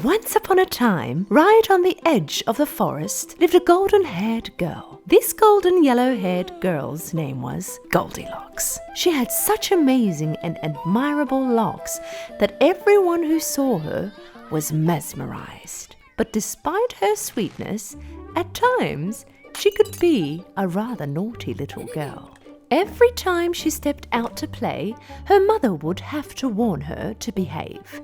Once upon a time, right on the edge of the forest, lived a golden-haired girl. This golden yellow-haired girl's name was Goldilocks. She had such amazing and admirable locks that everyone who saw her was mesmerized. But despite her sweetness, at times she could be a rather naughty little girl. Every time she stepped out to play, her mother would have to warn her to behave.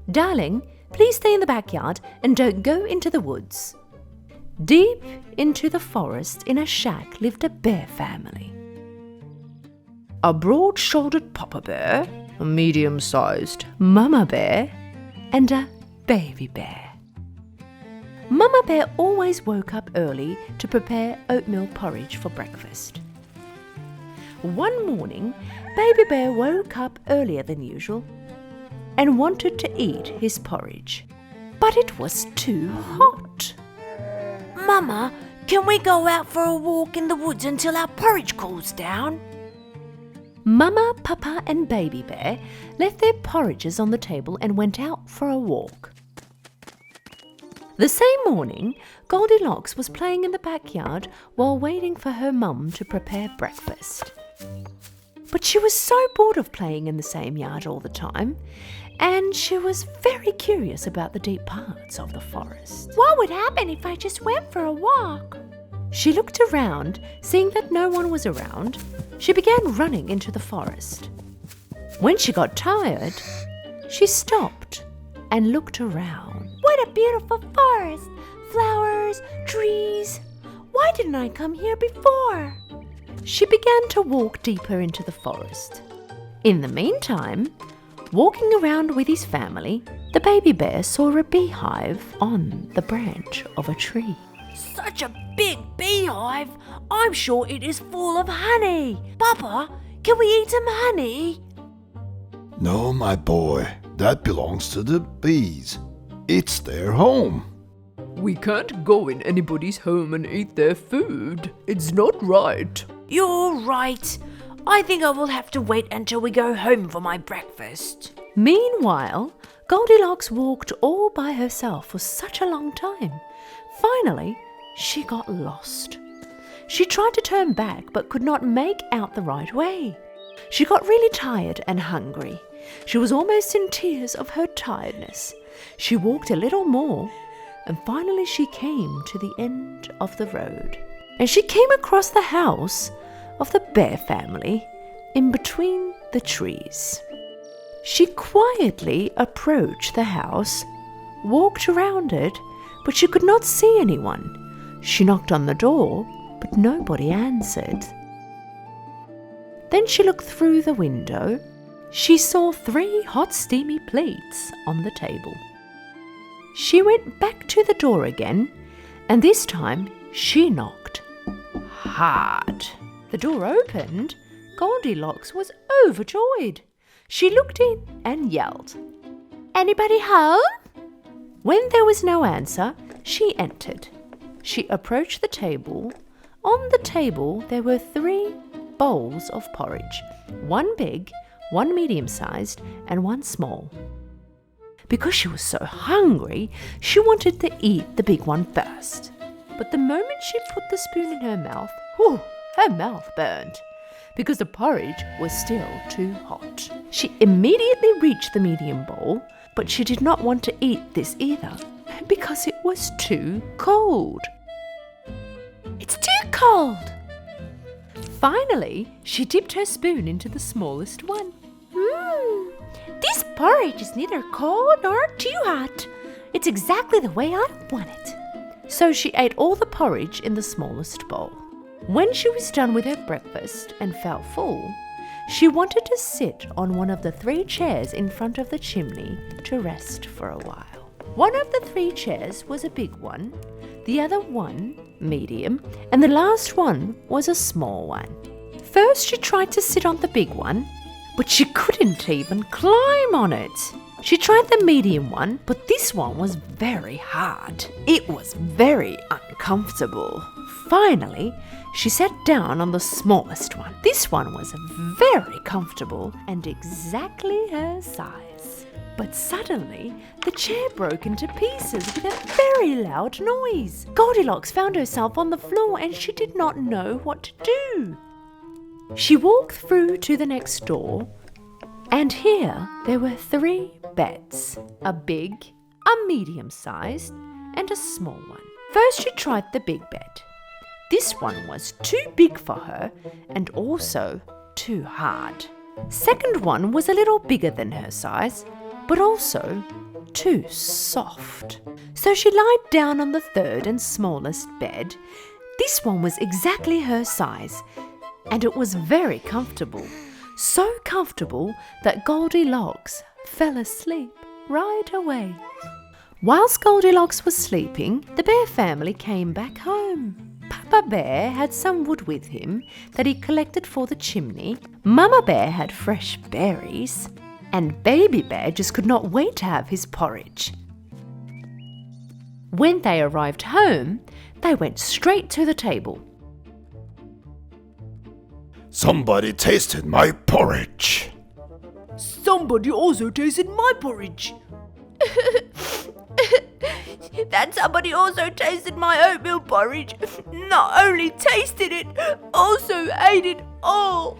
"Darling, please stay in the backyard and don't go into the woods." Deep into the forest in a shack lived a bear family. A broad-shouldered papa bear, a medium-sized mama bear, and a baby bear. Mama bear always woke up early to prepare oatmeal porridge for breakfast. One morning, baby bear woke up earlier than usual and wanted to eat his porridge, but it was too hot. Mama, can we go out for a walk in the woods until our porridge cools down? Mama, Papa and Baby Bear left their porridges on the table and went out for a walk. The same morning, Goldilocks was playing in the backyard while waiting for her mum to prepare breakfast. But she was so bored of playing in the same yard all the time, and she was very curious about the deep parts of the forest. What would happen if I just went for a walk? She looked around, seeing that no one was around. She began running into the forest. When she got tired, she stopped and looked around. What a beautiful forest! Flowers, trees. Why didn't I come here before? She began to walk deeper into the forest. In the meantime, walking around with his family, the baby bear saw a beehive on the branch of a tree. Such a big beehive! I'm sure it is full of honey. Papa, can we eat some honey? No, my boy, that belongs to the bees. It's their home. We can't go in anybody's home and eat their food. It's not right. You're right. I think I will have to wait until we go home for my breakfast. Meanwhile, Goldilocks walked all by herself for such a long time. Finally, she got lost. She tried to turn back but could not make out the right way. She got really tired and hungry. She was almost in tears of her tiredness. She walked a little more, and finally she came to the end of the road. And she came across the house of the bear family in between the trees. She quietly approached the house, walked around it, but she could not see anyone. She knocked on the door, but nobody answered. Then she looked through the window. She saw 3 hot steamy plates on the table. She went back to the door again, and this time she knocked hard. The door opened. Goldilocks was overjoyed. She looked in and yelled, "Anybody home?" When there was no answer, she entered. She approached the table. On the table there were 3 bowls of porridge, 1 big, 1 medium-sized, and 1 small. Because she was so hungry, she wanted to eat the big one first. But the moment she put the spoon in her mouth, her mouth burned, because the porridge was still too hot. She immediately reached the medium bowl, but she did not want to eat this either, because it was too cold. It's too cold! Finally, she dipped her spoon into the smallest one. This porridge is neither cold nor too hot. It's exactly the way I want it. So she ate all the porridge in the smallest bowl. When she was done with her breakfast and felt full, she wanted to sit on one of the 3 chairs in front of the chimney to rest for a while. One of the 3 chairs was a big one, the other one medium, and the last one was a small one. First she tried to sit on the big one, but she couldn't even climb on it. She tried the medium one, but this one was very hard. It was very uncomfortable. Finally, she sat down on the smallest one. This one was very comfortable and exactly her size. But suddenly, the chair broke into pieces with a very loud noise. Goldilocks found herself on the floor and she did not know what to do. She walked through to the next door, and here there were 3 beds, a big, a medium-sized, and a small one. First she tried the big bed. This one was too big for her and also too hard. Second one was a little bigger than her size, but also too soft. So she lied down on the third and smallest bed. This one was exactly her size, and it was very comfortable. So comfortable that Goldilocks fell asleep right away. Whilst Goldilocks was sleeping, the bear family came back home. Papa Bear had some wood with him that he collected for the chimney. Mama Bear had fresh berries. And Baby Bear just could not wait to have his porridge. When they arrived home, they went straight to the table. Somebody tasted my porridge. Somebody also tasted my porridge. That somebody also tasted my oatmeal porridge. Not only tasted it, also ate it all.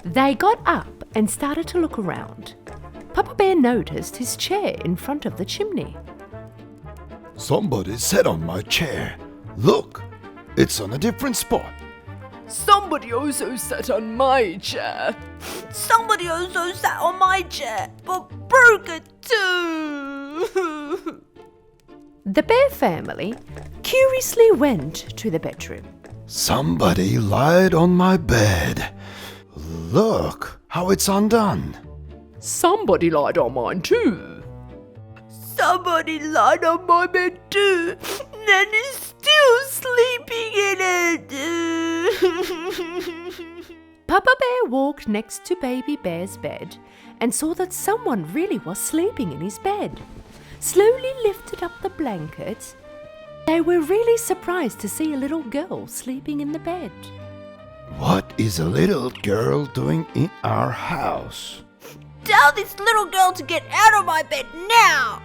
They got up and started to look around. Papa Bear noticed his chair in front of the chimney. Somebody sat on my chair. Look, it's on a different spot. Somebody also sat on my chair. Somebody also sat on my chair, but broke it too. The bear family curiously went to the bedroom. Somebody lied on my bed. Look how it's undone. Somebody lied on mine too. Somebody lied on my bed too, and is still sleeping in it. Papa Bear walked next to Baby Bear's bed and saw that someone really was sleeping in his bed. Slowly lifted up the blanket. They were really surprised to see a little girl sleeping in the bed. What is a little girl doing in our house? Tell this little girl to get out of my bed now.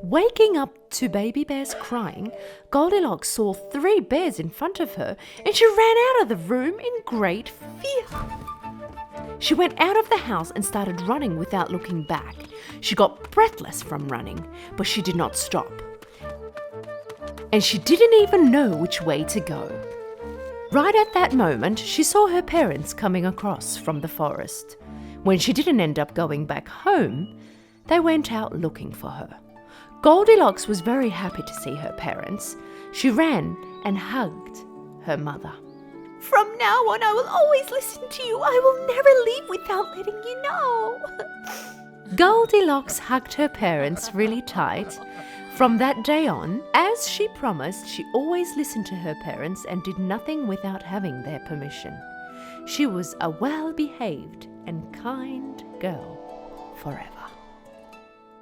Waking up to Baby Bear's crying, Goldilocks saw 3 bears in front of her and she ran out of the room in great fear. She went out of the house and started running without looking back. She got breathless from running, but she did not stop. And she didn't even know which way to go. Right at that moment, she saw her parents coming across from the forest. When she didn't end up going back home, they went out looking for her. Goldilocks was very happy to see her parents. She ran and hugged her mother. From now on, I will always listen to you. I will never leave without letting you know. Goldilocks hugged her parents really tight. From that day on, as she promised, she always listened to her parents and did nothing without having their permission. She was a well-behaved and kind girl forever.